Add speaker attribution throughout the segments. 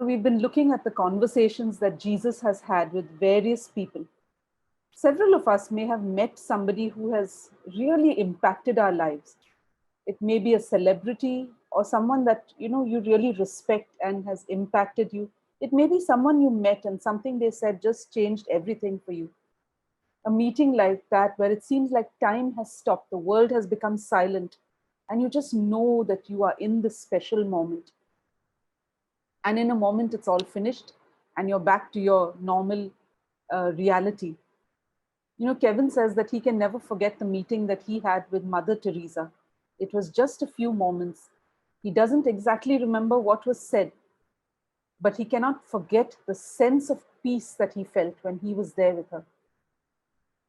Speaker 1: We've been looking at the conversations that Jesus has had with various people. Several of us may have met somebody who has really impacted our lives. It may be a celebrity or someone that you really respect and has impacted you. It may be someone you met and something they said just changed everything for you. A meeting like that where it seems like time has stopped, the world has become silent, and you just know that you are in this special moment. And in a moment it's all finished and you're back to your normal reality. Kevin says that he can never forget the meeting that he had with Mother Teresa. It was just a few moments. He doesn't exactly remember what was said, but he cannot forget the sense of peace that he felt when he was there with her.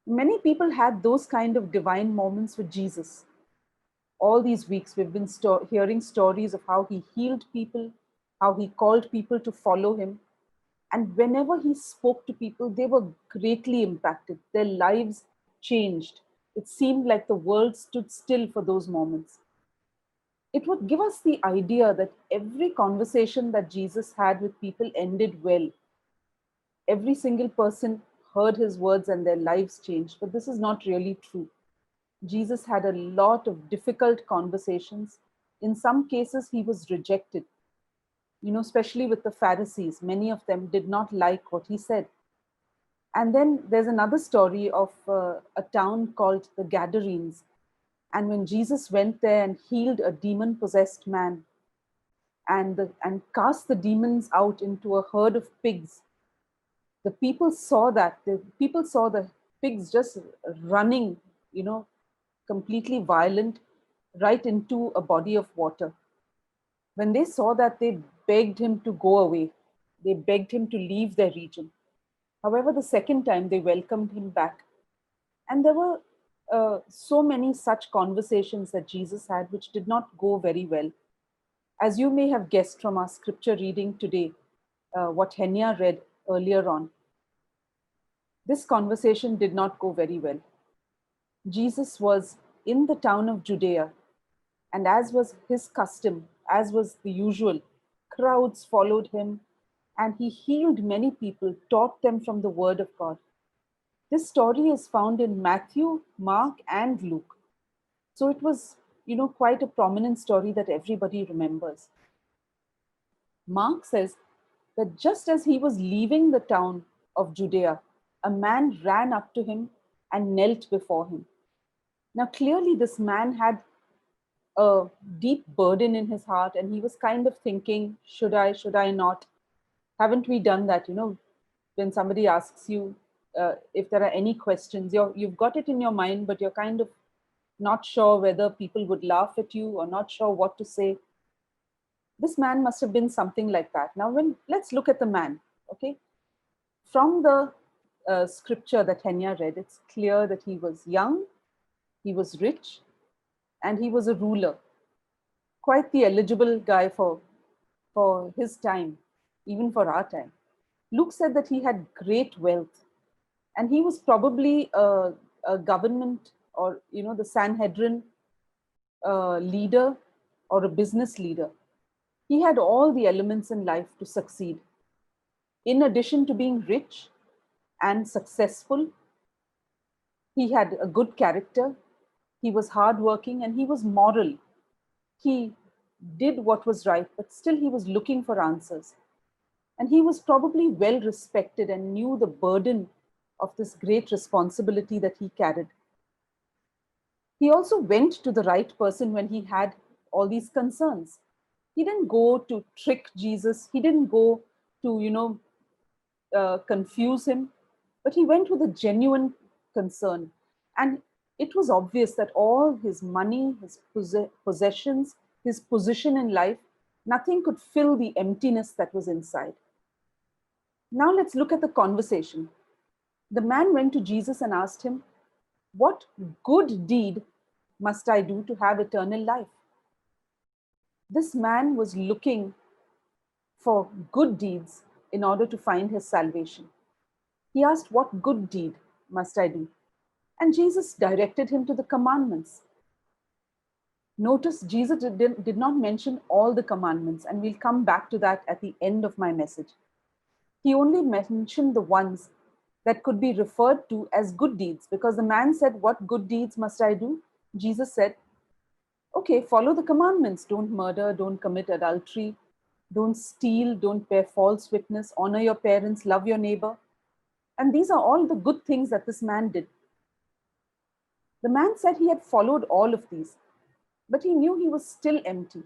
Speaker 1: Many people had those kind of divine moments with Jesus. All these weeks, we've been hearing stories of how he healed people, how he called people to follow him. And whenever he spoke to people, they were greatly impacted. Their lives changed. It seemed like the world stood still for those moments. It would give us the idea that every conversation that Jesus had with people ended well. Every single person heard his words and their lives changed. But this is not really true. Jesus had a lot of difficult conversations. In some cases, he was rejected, especially with the Pharisees. Many of them did not like what he said. And then there's another story of a town called the Gadarenes. And when Jesus went there and healed a demon possessed man and cast the demons out into a herd of pigs, the people saw that. The people saw the pigs just running, you know, completely violent right into a body of water. When they saw that, they begged him to go away. They begged him to leave their region. However, the second time they welcomed him back. And there were so many such conversations that Jesus had which did not go very well. As you may have guessed from our scripture reading today, what Henya read earlier on, this conversation did not go very well. Jesus was in the town of Judea, and as was his custom, as was the usual, crowds followed him, and he healed many people, taught them from the word of God. This story is found in Matthew, Mark, and Luke. So it was, quite a prominent story that everybody remembers. Mark says that just as he was leaving the town of Judea, a man ran up to him and knelt before him. Now, clearly, this man had a deep burden in his heart, and he was kind of thinking, should I not? Haven't we done that? When somebody asks you if there are any questions, you've got it in your mind, but you're kind of not sure whether people would laugh at you or not sure what to say. This man must have been something like that. Now, let's look at the man, okay? From the scripture that Henya read, it's clear that he was young, he was rich, and he was a ruler. Quite the eligible guy for his time, even for our time. Luke said that he had great wealth, and he was probably a government or the Sanhedrin leader or a business leader. He had all the elements in life to succeed. In addition to being rich and successful, he had a good character, he was hardworking, and he was moral. He did what was right, but still he was looking for answers. And he was probably well respected and knew the burden of this great responsibility that he carried. He also went to the right person when he had all these concerns. He didn't go to trick Jesus. He didn't go to, confuse him, but he went with a genuine concern. And it was obvious that all his money, his possessions, his position in life, nothing could fill the emptiness that was inside. Now let's look at the conversation. The man went to Jesus and asked him, "What good deed must I do to have eternal life?" This man was looking for good deeds in order to find his salvation. He asked, "What good deed must I do?" And Jesus directed him to the commandments. Notice Jesus did not mention all the commandments, and we'll come back to that at the end of my message. He only mentioned the ones that could be referred to as good deeds, because the man said, "What good deeds must I do?" Jesus said, "Okay, follow the commandments. Don't murder, don't commit adultery, don't steal, don't bear false witness, honor your parents, love your neighbor." And these are all the good things that this man did. The man said he had followed all of these, but he knew he was still empty.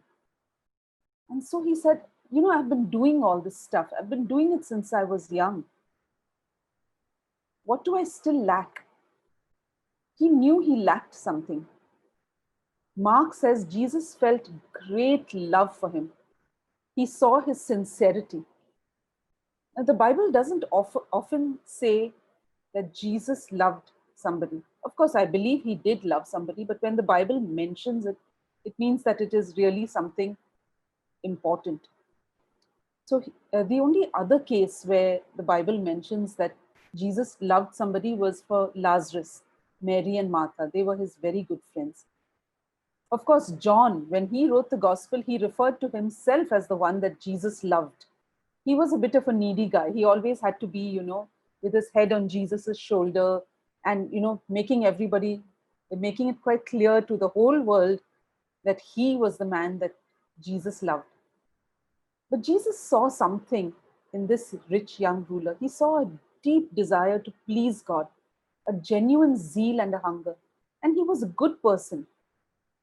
Speaker 1: And so he said, I've been doing all this stuff. I've been doing it since I was young. What do I still lack? He knew he lacked something. Mark says Jesus felt great love for him. He saw his sincerity. And the Bible doesn't often say that Jesus loved somebody. Of course, I believe he did love somebody, but when the Bible mentions it, it means that it is really something important. So the only other case where the Bible mentions that Jesus loved somebody was for Lazarus, Mary and Martha. They were his very good friends. Of course, John, when he wrote the gospel, he referred to himself as the one that Jesus loved. He was a bit of a needy guy. He always had to be, with his head on Jesus's shoulder and, making it quite clear to the whole world that he was the man that Jesus loved. But Jesus saw something in this rich young ruler. He saw a deep desire to please God, a genuine zeal and a hunger. And he was a good person.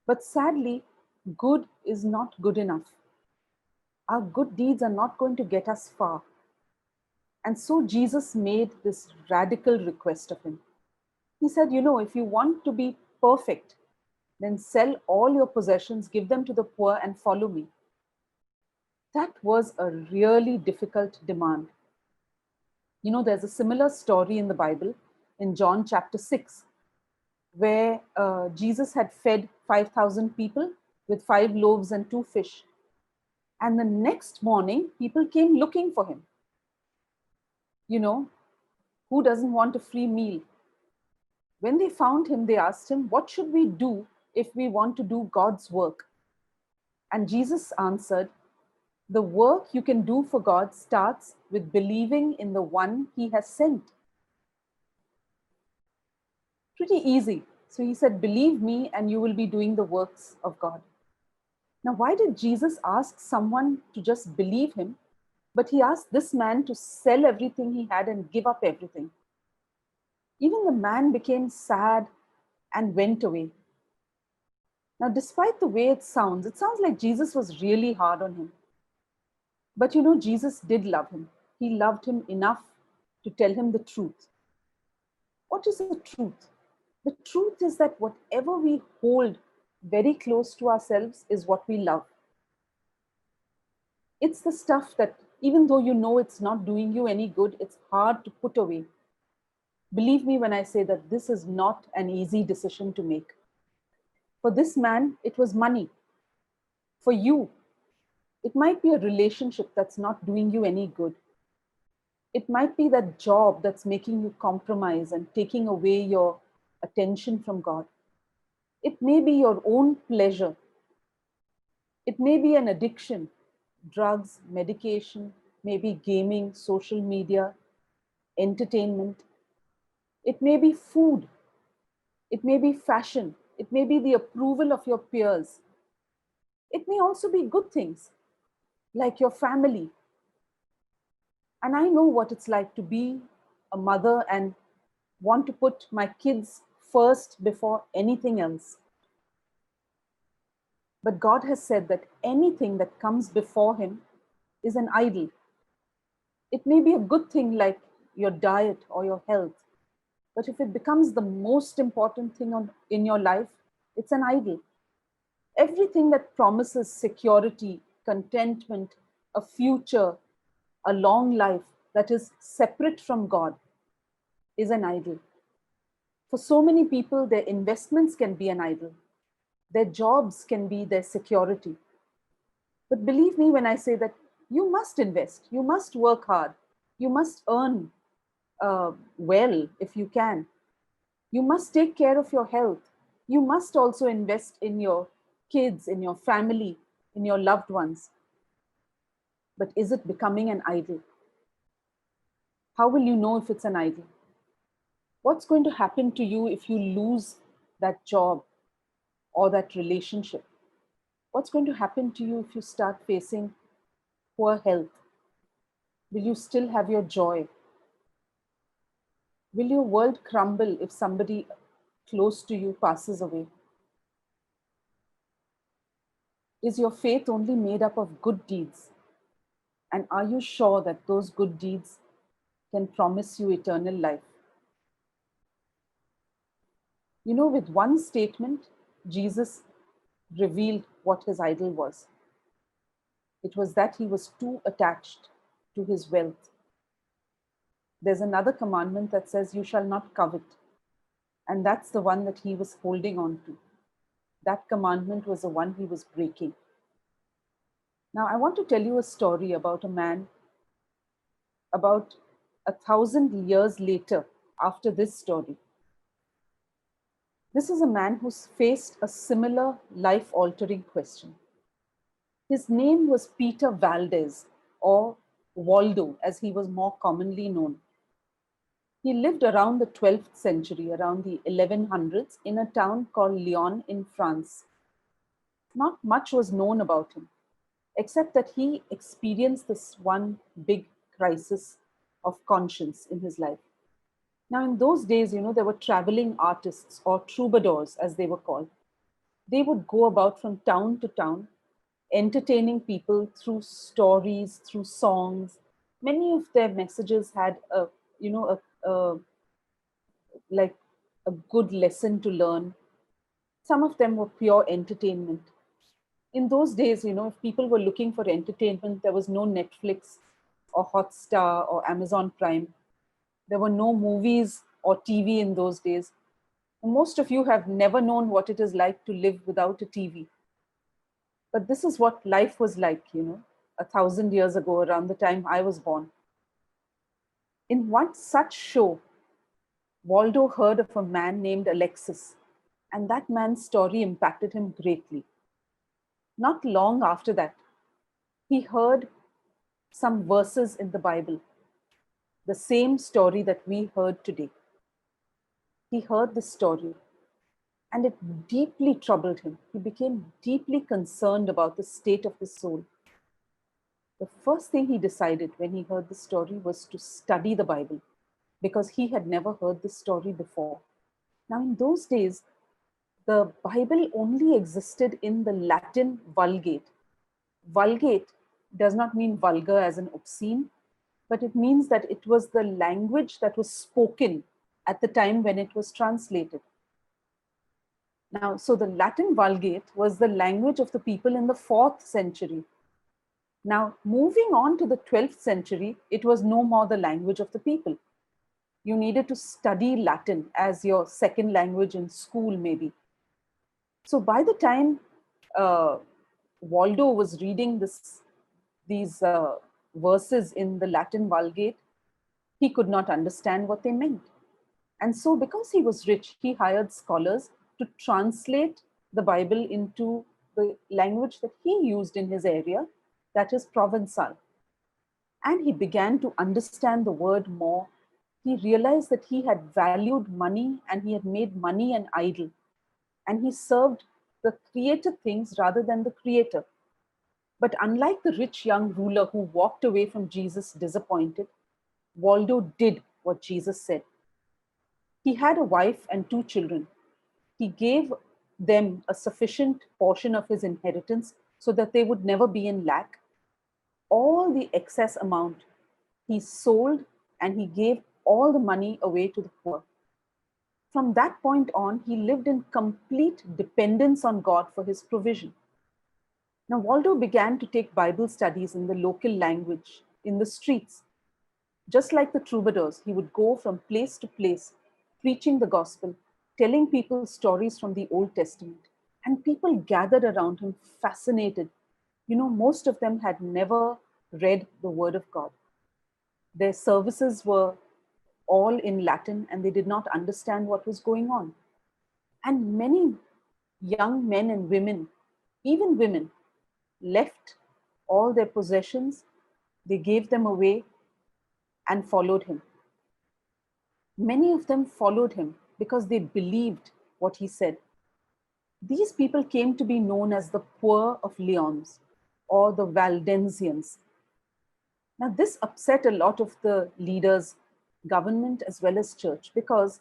Speaker 1: But sadly, good is not good enough. Our good deeds are not going to get us far. And so Jesus made this radical request of him. He said, if you want to be perfect, then sell all your possessions, give them to the poor, and follow me. That was a really difficult demand. There's a similar story in the Bible in John chapter 6, where Jesus had fed 5,000 people with 5 loaves and 2 fish. And the next morning, people came looking for him. Who doesn't want a free meal? When they found him, they asked him, "What should we do if we want to do God's work?" And Jesus answered, "The work you can do for God starts with believing in the one he has sent." Pretty easy. So he said, "Believe me and you will be doing the works of God." Now, why did Jesus ask someone to just believe him, but he asked this man to sell everything he had and give up everything? Even the man became sad and went away. Now, despite the way it sounds like Jesus was really hard on him. But Jesus did love him. He loved him enough to tell him the truth. What is the truth? The truth is that whatever we hold very close to ourselves is what we love. It's the stuff that, even though it's not doing you any good, it's hard to put away. Believe me when I say that this is not an easy decision to make. For this man, it was money. For you, it might be a relationship that's not doing you any good. It might be that job that's making you compromise and taking away your attention from God. It may be your own pleasure. It may be an addiction, drugs, medication, maybe gaming, social media, entertainment. It may be food. It may be fashion. It may be the approval of your peers. It may also be good things like your family. And I know what it's like to be a mother and want to put my kids first before anything else. But God has said that anything that comes before him is an idol. It may be a good thing like your diet or your health, but if it becomes the most important thing in your life, it's an idol. Everything that promises security, contentment, a future, a long life that is separate from God is an idol. For so many people, their investments can be an idol. Their jobs can be their security. But believe me when I say that you must invest, you must work hard, you must earn well if you can. You must take care of your health. You must also invest in your kids, in your family, in your loved ones. But is it becoming an idol? How will you know if it's an idol? What's going to happen to you if you lose that job or that relationship? What's going to happen to you if you start facing poor health? Will you still have your joy? Will your world crumble if somebody close to you passes away? Is your faith only made up of good deeds? And are you sure that those good deeds can promise you eternal life? You know, with one statement, Jesus revealed what his idol was. It was that he was too attached to his wealth. There's another commandment that says, "You shall not covet." And that's the one that he was holding on to. That commandment was the one he was breaking. Now, I want to tell you a story about a man about 1,000 years later after this story. This is a man who's faced a similar life altering question. His name was Peter Valdez, or Waldo, as he was more commonly known. He lived around the 12th century, around the 1100s, in a town called Lyon in France. Not much was known about him, except that he experienced this one big crisis of conscience in his life. Now, in those days, you know, there were traveling artists, or troubadours as they were called. They would go about from town to town, entertaining people through stories, through songs. Many of their messages had a, you know, like a good lesson to learn. Some of them were pure entertainment. In those days, you know, if people were looking for entertainment, there was no Netflix or Hotstar or Amazon Prime. There were no movies or TV in those days. Most of you have never known what it is like to live without a TV. But this is what life was like, you know, 1,000 years ago, around the time I was born. In one such show, Waldo heard of a man named Alexis, and that man's story impacted him greatly. Not long after that, he heard some verses in the Bible, the same story that we heard today. He heard this story and it deeply troubled him. He became deeply concerned about the state of his soul. The first thing he decided when he heard the story was to study the Bible because he had never heard this story before. Now, in those days, the Bible only existed in the Latin Vulgate. Vulgate does not mean vulgar as in obscene, but it means that it was the language that was spoken at the time when it was translated. Now, so the Latin Vulgate was the language of the people in the 4th century. Now, moving on to the 12th century, it was no more the language of the people. You needed to study Latin as your second language in school, maybe. So by the time uh, Waldo was reading these verses in the Latin Vulgate, he could not understand what they meant. And so, because he was rich, he hired scholars to translate the Bible into the language that he used in his area, that is Provençal. And he began to understand the word more. He realized that he had valued money and he had made money an idol. And he served the created things rather than the creator. But unlike the rich young ruler who walked away from Jesus disappointed, Waldo did what Jesus said. He had a wife and 2 children. He gave them a sufficient portion of his inheritance so that they would never be in lack. All the excess amount he sold and he gave all the money away to the poor. From that point on, he lived in complete dependence on God for his provision. Now, Waldo began to take Bible studies in the local language, in the streets. Just like the troubadours, he would go from place to place, preaching the gospel, telling people stories from the Old Testament. And people gathered around him, fascinated. You know, most of them had never read the Word of God. Their services were all in Latin and they did not understand what was going on. And many young men and women Even women left all their possessions, they gave them away and followed him. Many of them followed him because they believed what he said. These people came to be known as the poor of Lyons or the Waldensians. Now, this upset a lot of the leaders, government, as well as church, because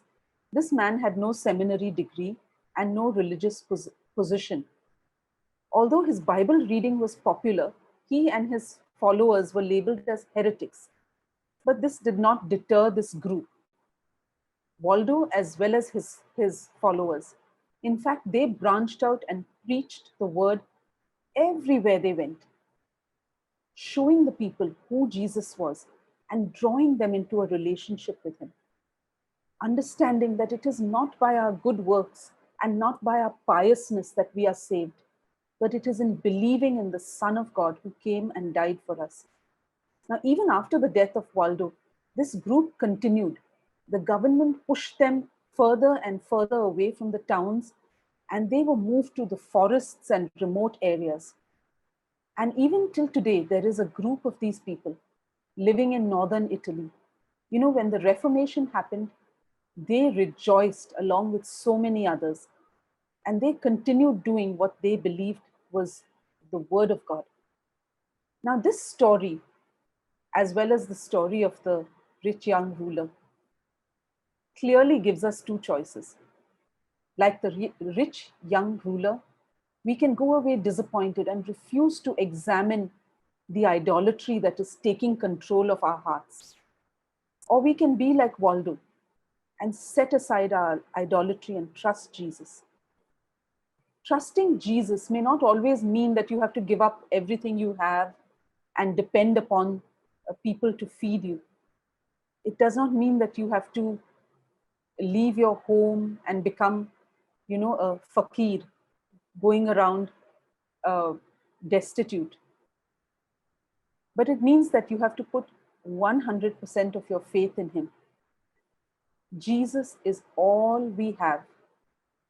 Speaker 1: this man had no seminary degree and no religious position. Although his Bible reading was popular, he and his followers were labeled as heretics. But this did not deter this group. Waldo, as well as his followers, in fact, they branched out and preached the word everywhere they went, showing the people who Jesus was and drawing them into a relationship with him. Understanding that it is not by our good works and not by our piousness that we are saved, but it is in believing in the Son of God who came and died for us. Now, even after the death of Waldo, this group continued. The government pushed them further and further away from the towns, and they were moved to the forests and remote areas. And even till today, there is a group of these people living in northern Italy. You know, when the Reformation happened, they rejoiced along with so many others, and they continued doing what they believed was the word of God. Now, this story, as well as the story of the rich young ruler, clearly gives us two choices. Like the rich young ruler, we can go away disappointed and refuse to examine the idolatry that is taking control of our hearts. Or we can be like Waldo and set aside our idolatry and trust Jesus. Trusting Jesus may not always mean that you have to give up everything you have and depend upon people to feed you. It does not mean that you have to leave your home and become, a fakir, going around destitute. But it means that you have to put 100% of your faith in him. Jesus is all we have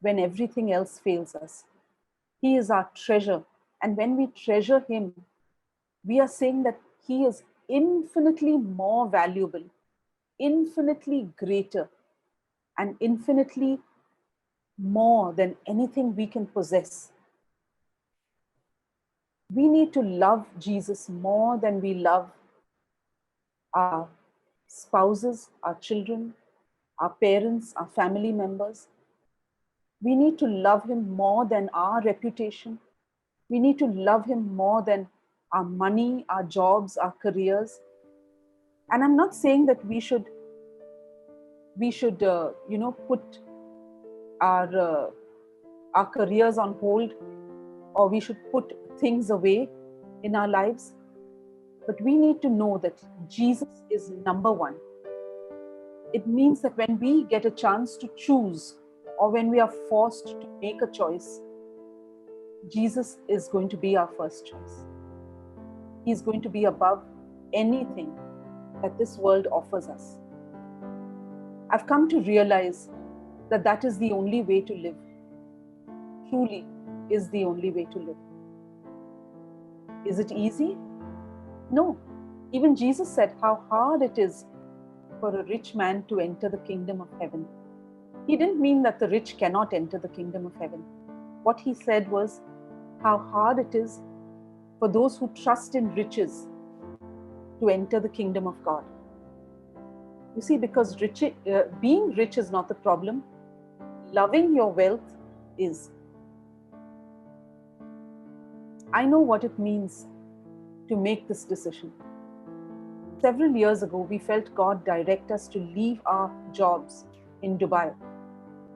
Speaker 1: when everything else fails us. He is our treasure. And when we treasure him, we are saying that he is infinitely more valuable, infinitely greater, and infinitely more than anything we can possess. We need to love Jesus more than we love our spouses, our children, our parents, our family members. We need to love him more than our reputation. We need to love him more than our money, our jobs, our careers. And I'm not saying that we should put our careers on hold, or we should put things away in our lives. But we need to know that Jesus is number one. It means that when we get a chance to choose, or when we are forced to make a choice, Jesus is going to be our first choice. He's going to be above anything that this world offers us. I've come to realize that that is the only way to live. Truly is the only way to live. Is it easy? No. Even Jesus said how hard it is for a rich man to enter the kingdom of heaven. He didn't mean that the rich cannot enter the kingdom of heaven. What he said was how hard it is for those who trust in riches to enter the kingdom of God. You see, because being rich is not the problem. Loving your wealth is. I know what it means to make this decision. Several years ago, we felt God direct us to leave our jobs in Dubai.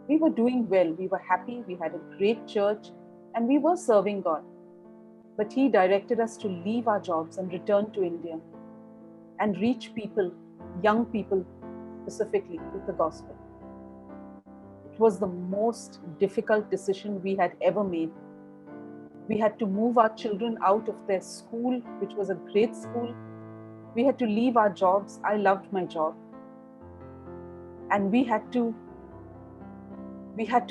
Speaker 1: We were doing well, we were happy, we had a great church, and we were serving God. But He directed us to leave our jobs and return to India and reach people, young people specifically, with the gospel. It was the most difficult decision we had ever made. We had to move our children out of their school, which was a great school. We had to leave our jobs. I loved my job. And we had to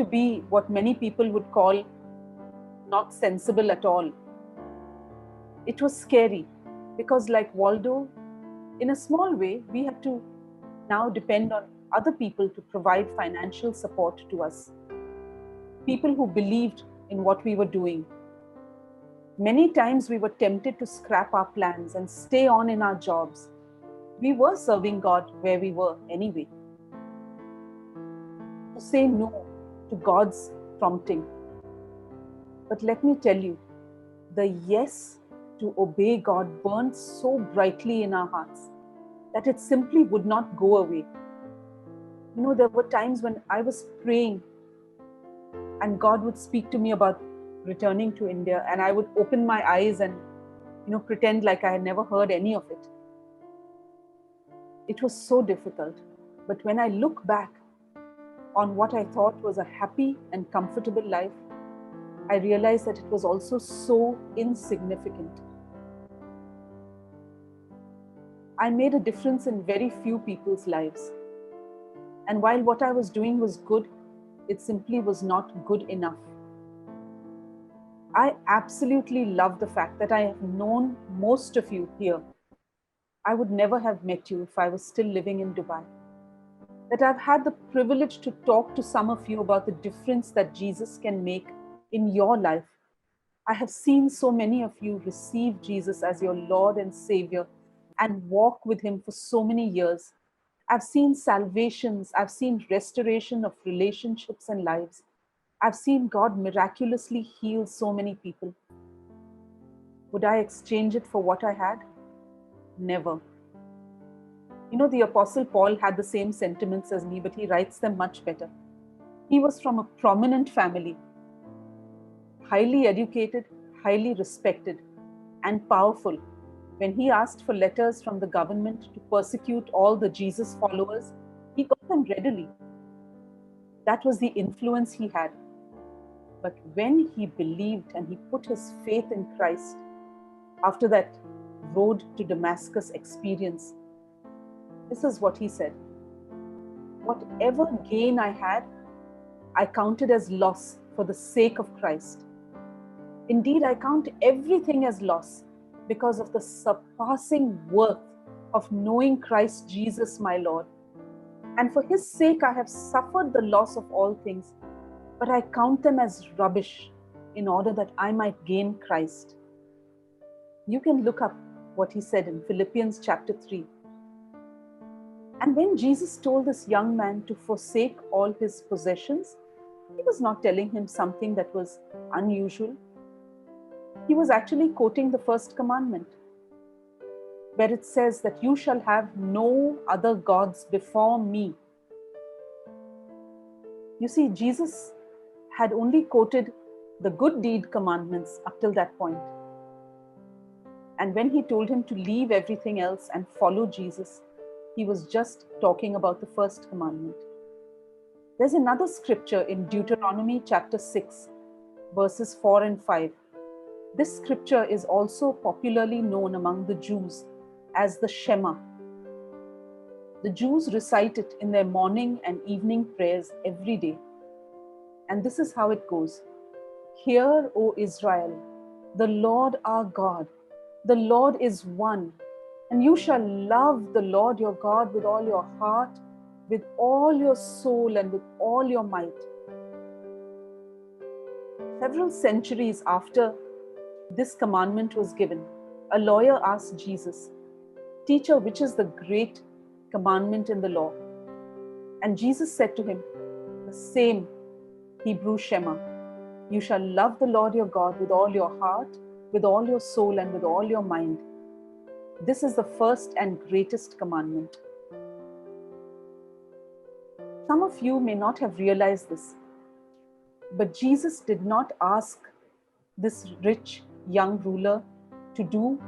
Speaker 1: be what many people would call not sensible at all. It was scary because, like Waldo, in a small way, we had to now depend on other people to provide financial support to us. People who believed in what we were doing. Many times we were tempted to scrap our plans and stay on in our jobs. We were serving God where we were anyway. To say no to God's prompting. But let me tell you, the yes to obey God burned so brightly in our hearts that it simply would not go away. You know, there were times when I was praying and God would speak to me about returning to India, and I would open my eyes and, pretend like I had never heard any of it. It was so difficult. But when I look back on what I thought was a happy and comfortable life, I realized that it was also so insignificant. I made a difference in very few people's lives. And while what I was doing was good, it simply was not good enough. I absolutely love the fact that I have known most of you here. I would never have met you if I was still living in Dubai. That I've had the privilege to talk to some of you about the difference that Jesus can make in your life. I have seen so many of you receive Jesus as your Lord and Savior and walk with Him for so many years. I've seen salvations, I've seen restoration of relationships and lives. I've seen God miraculously heal so many people. Would I exchange it for what I had? Never. You know, the Apostle Paul had the same sentiments as me, but he writes them much better. He was from a prominent family, highly educated, highly respected, and powerful. When he asked for letters from the government to persecute all the Jesus followers, he got them readily. That was the influence he had. But when he believed and he put his faith in Christ, after that road to Damascus experience, this is what he said: whatever gain I had, I counted as loss for the sake of Christ. Indeed, I count everything as loss because of the surpassing worth of knowing Christ Jesus, my Lord. And for His sake, I have suffered the loss of all things, but I count them as rubbish in order that I might gain Christ. You can look up what he said in Philippians chapter 3. And when Jesus told this young man to forsake all his possessions, he was not telling him something that was unusual. He was actually quoting the first commandment, where it says that you shall have no other gods before me. You see, Jesus had only quoted the good deed commandments up till that point. And when he told him to leave everything else and follow Jesus, he was just talking about the first commandment. There's another scripture in Deuteronomy chapter 6, verses 4 and 5. This scripture is also popularly known among the Jews as the Shema. The Jews recite it in their morning and evening prayers every day. And this is how it goes. Hear, O Israel, the Lord our God, the Lord is one, and you shall love the Lord your God with all your heart, with all your soul, and with all your might. Several centuries after this commandment was given, a lawyer asked Jesus, "Teacher, which is the great commandment in the law?" And Jesus said to him, the same Hebrew Shema, you shall love the Lord your God with all your heart, with all your soul, and with all your mind. This is the first and greatest commandment. Some of you may not have realized this, but Jesus did not ask this rich young ruler to do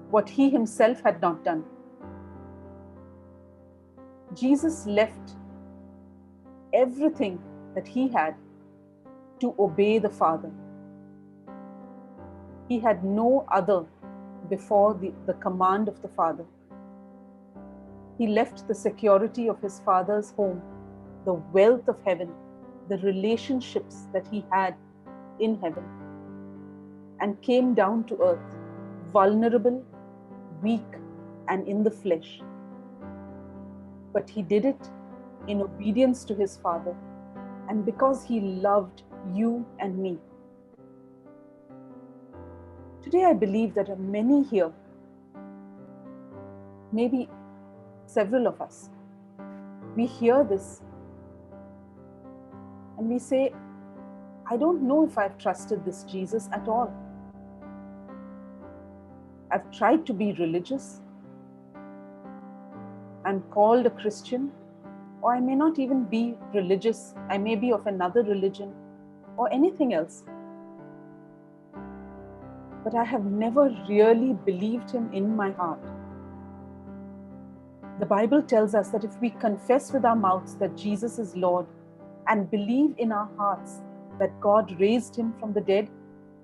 Speaker 1: what he himself had not done. Jesus left everything that he had to obey the Father. He had no other before the command of the Father. He left the security of his Father's home, the wealth of heaven, the relationships that he had in heaven. and came down to earth, vulnerable, weak, and in the flesh. But he did it in obedience to his Father and because he loved you and me. Today, I believe that many here, maybe several of us, we hear this and we say, I don't know if I've trusted this Jesus at all. I've tried to be religious. I'm called a Christian, or I may not even be religious. I may be of another religion or anything else. But I have never really believed him in my heart. The Bible tells us that if we confess with our mouths that Jesus is Lord and believe in our hearts that God raised him from the dead,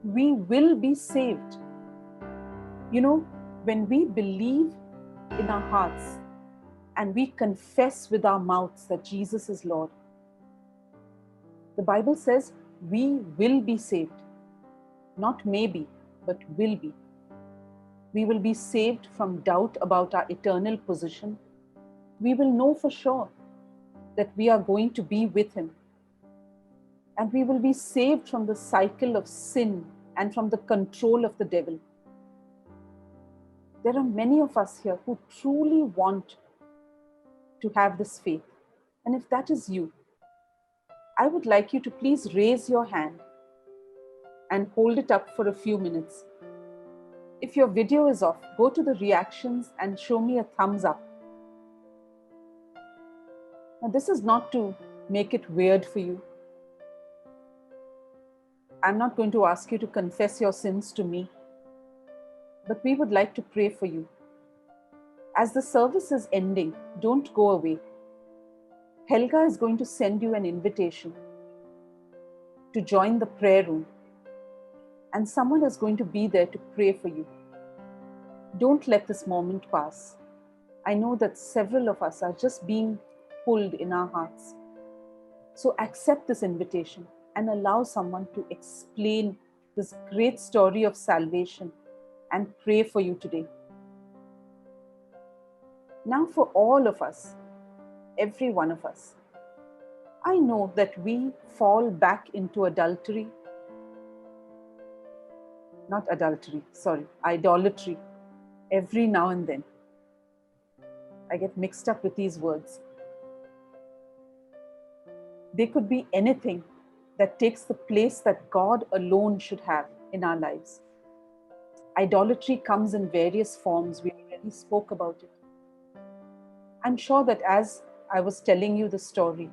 Speaker 1: we will be saved. You know, when we believe in our hearts and we confess with our mouths that Jesus is Lord, the Bible says we will be saved. Not maybe, but will be. We will be saved from doubt about our eternal position. We will know for sure that we are going to be with him. And we will be saved from the cycle of sin and from the control of the devil. There are many of us here who truly want to have this faith. And if that is you, I would like you to please raise your hand and hold it up for a few minutes. If your video is off, go to the reactions and show me a thumbs up. Now, this is not to make it weird for you. I'm not going to ask you to confess your sins to me, but we would like to pray for you. As the service is ending, don't go away. Helga is going to send you an invitation to join the prayer room, and someone is going to be there to pray for you. Don't let this moment pass. I know that several of us are just being pulled in our hearts. So accept this invitation and allow someone to explain this great story of salvation and pray for you today. Now, for all of us, every one of us, I know that we fall back into idolatry, every now and then. I get mixed up with these words. They could be anything that takes the place that God alone should have in our lives. Idolatry comes in various forms. We already spoke about it. I'm sure that as I was telling you the story,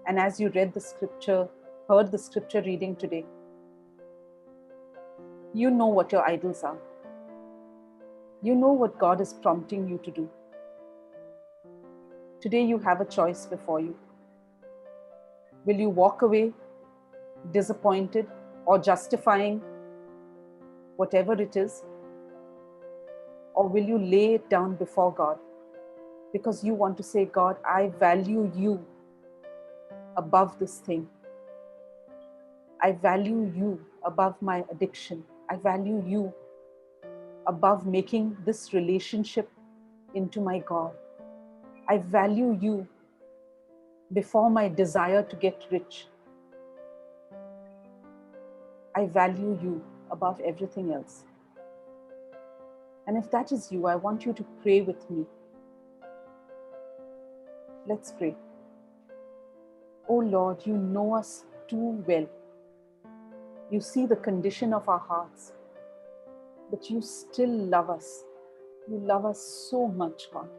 Speaker 1: and as you read the scripture, heard the scripture reading today, you know what your idols are. You know what God is prompting you to do. Today you have a choice before you. Will you walk away disappointed or justifying whatever it is? Or will you lay it down before God because you want to say, God, I value you above this thing. I value you above my addiction. I value you above making this relationship into my God. I value you before my desire to get rich. I value you above everything else. And if that is you, I want you to pray with me. Let's pray. Oh Lord, you know us too well. You see the condition of our hearts, but you still love us. You love us so much, God.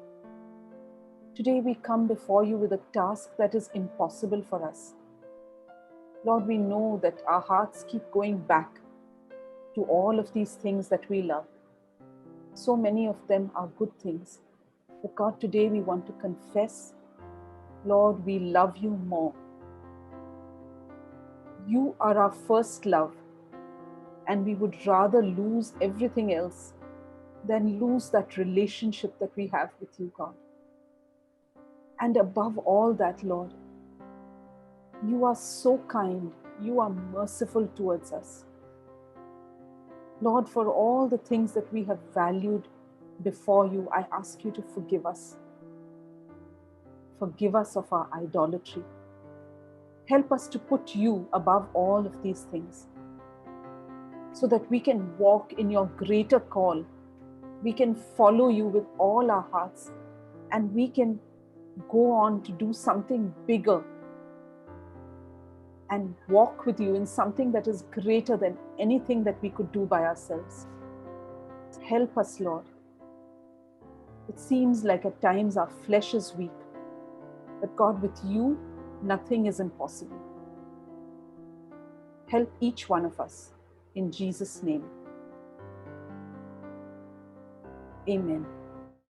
Speaker 1: Today we come before you with a task that is impossible for us. Lord, we know that our hearts keep going back to all of these things that we love. So many of them are good things. But God, today we want to confess, Lord, we love you more. You are our first love, and we would rather lose everything else than lose that relationship that we have with you, God. And above all that, Lord, you are so kind. You are merciful towards us. Lord, for all the things that we have valued before you, I ask you to forgive us. Forgive us of our idolatry. Help us to put you above all of these things so that we can walk in your greater call. We can follow you with all our hearts, and we can go on to do something bigger and walk with you in something that is greater than anything that we could do by ourselves. Help us, Lord. It seems like at times our flesh is weak, but God, with you, nothing is impossible. Help each one of us in Jesus' name. Amen.